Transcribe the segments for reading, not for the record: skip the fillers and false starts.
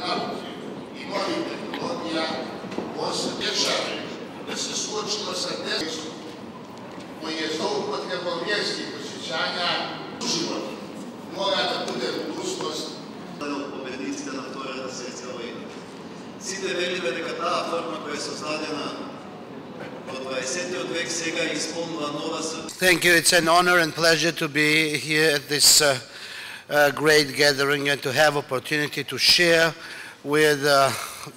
nauke i novih tehnologija države da se suočilo sa desnom koji je zloupotrebom vjerskih osjećanja u životu. Mora da bude budućnost победниците на Втората светска война. Сите велиме дека таа форма која е создадена во 20 век сега исполнува нова. Thank you. It's an honor and pleasure to be here at this great gathering and to have opportunity to share with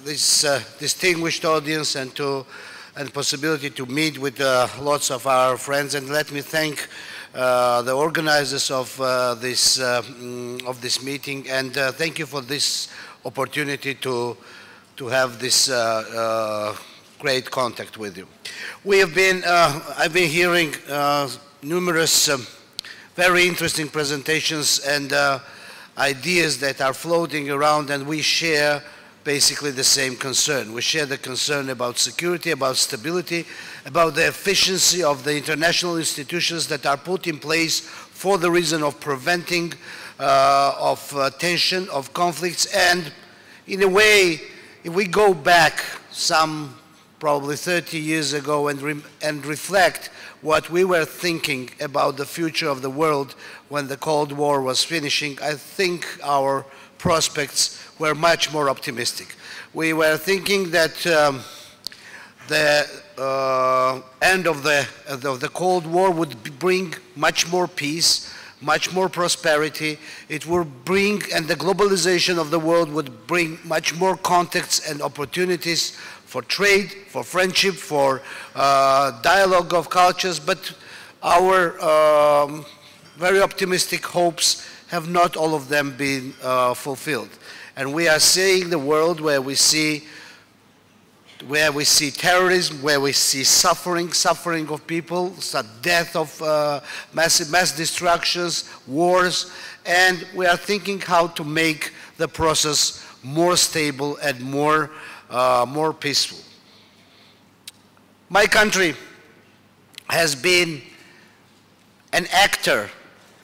this distinguished audience and possibility to meet with lots of our friends. And let me thank the organizers of this meeting, and thank you for this opportunity to have this great contact with you. I've been hearing numerous very interesting presentations and ideas that are floating around, and we share basically the same concern. We share the concern about security, about stability, about the efficiency of the international institutions that are put in place for the reason of preventing of tension, of conflicts. And in a way, if we go back some probably 30 years ago and reflect what we were thinking about the future of the world when the Cold War was finishing, I think our prospects were much more optimistic. We were thinking that the end of the Cold War would bring much more peace, much more prosperity. It would bring, and the globalization of the world would bring much more contacts and opportunities for trade, for friendship, for dialogue of cultures. But our very optimistic hopes have not all of them been fulfilled. And we are seeing the world where we see terrorism, where we see suffering of people, death of mass destructions, wars, and we are thinking how to make the process more stable and more peaceful. My country has been an actor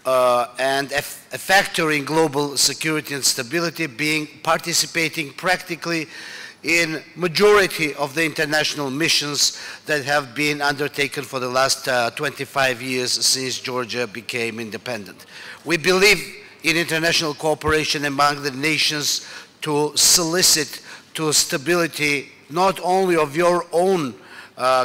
and a factor in global security and stability, participating practically in majority of the international missions that have been undertaken for the last 25 years since Georgia became independent. We believe in international cooperation among the nations to solicit to stability not only of your own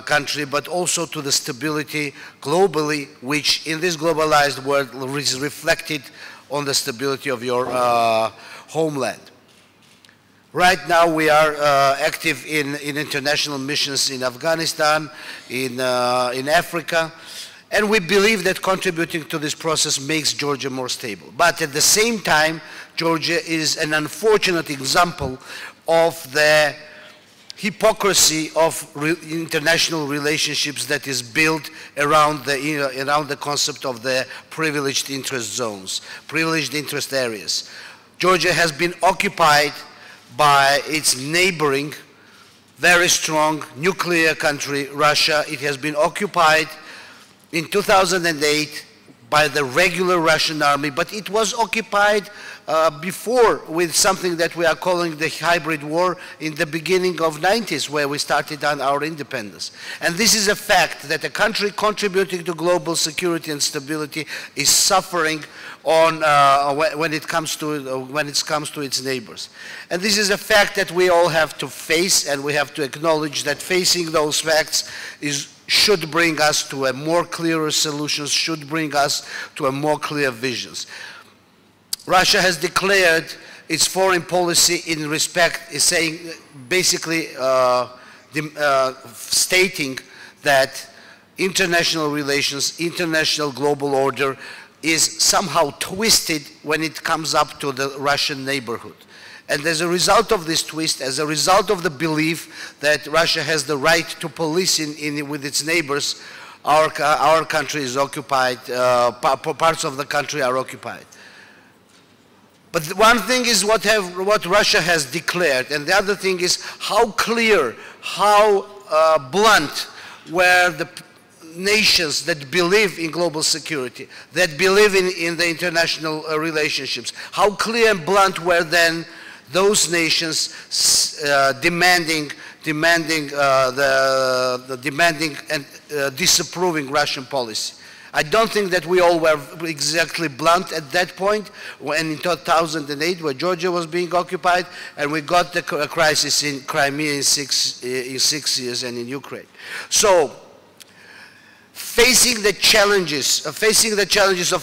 country, but also to the stability globally, which in this globalized world is reflected on the stability of your homeland. Right now we are active in international missions in Afghanistan, in Africa, and we believe that contributing to this process makes Georgia more stable. But at the same time, Georgia is an unfortunate example of the hypocrisy of international relationships that is built around the concept of the privileged interest zones, privileged interest areas. Georgia has been occupied by its neighboring, very strong nuclear country, Russia. It has been occupied in 2008 by the regular Russian army, but it was occupied before with something that we are calling the hybrid war in the beginning of 90s, where we started on our independence. And this is a fact that a country contributing to global security and stability is suffering when it comes to its neighbors. And this is a fact that we all have to face, and we have to acknowledge that facing those facts should bring us to a more clearer solutions, should bring us to a more clear visions. Russia has declared its foreign policy in respect, is saying, basically stating that international relations, international global order is somehow twisted when it comes up to the Russian neighborhood. And as a result of this twist, as a result of the belief that Russia has the right to police with its neighbors, our country is occupied, parts of the country are occupied. But one thing is what Russia has declared, and the other thing is how clear, how blunt were the nations that believe in global security, that believe in the international relationships. How clear and blunt were then those nations demanding and disapproving Russian policy. I don't think that we all were exactly blunt at that point when in 2008 when Georgia was being occupied and we got the crisis in Crimea in 6 years and in Ukraine. So facing the challenges of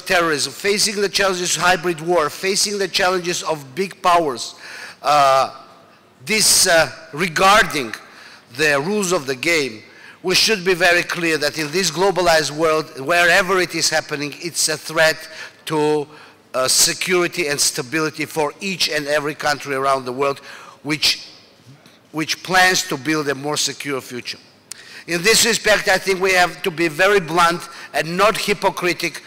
terrorism, facing the challenges of hybrid war, facing the challenges of big powers, regarding the rules of the game, we should be very clear that in this globalized world, wherever it is happening, it's a threat to security and stability for each and every country around the world which plans to build a more secure future. In this respect, I think we have to be very blunt and not hypocritical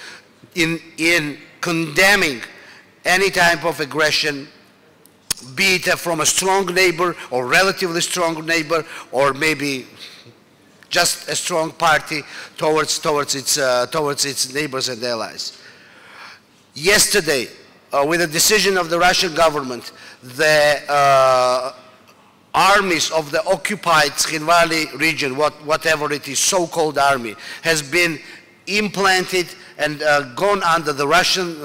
in condemning any type of aggression, be it from a strong neighbor or relatively strong neighbor, or maybe just a strong party towards its neighbors and allies. Yesterday, with a decision of the Russian government, the armies of the occupied Tskhinvali region, whatever it is, so-called army, has been implanted and gone under the Russian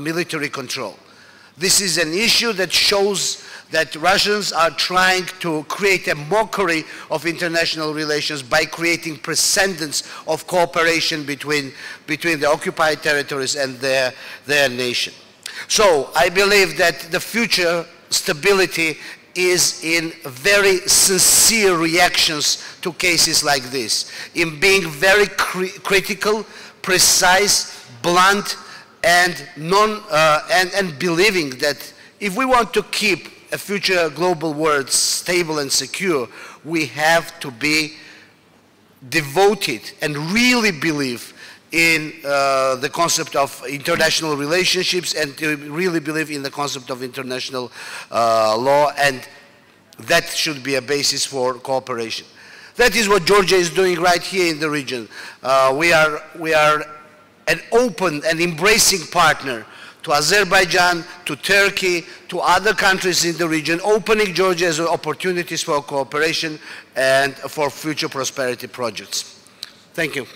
military control. This is an issue that shows that Russians are trying to create a mockery of international relations by creating precedents of cooperation between the occupied territories and their nation. So I believe that the future stability is in very sincere reactions to cases like this, in being very critical, precise, blunt, and believing that if we want to keep a future global world stable and secure, we have to be devoted and really believe in the concept of international relationships and to really believe in the concept of international law, and that should be a basis for cooperation. That is what Georgia is doing right here in the region. We are an open and embracing partner to Azerbaijan, to Turkey, to other countries in the region, opening Georgia as opportunities for cooperation and for future prosperity projects. Thank you.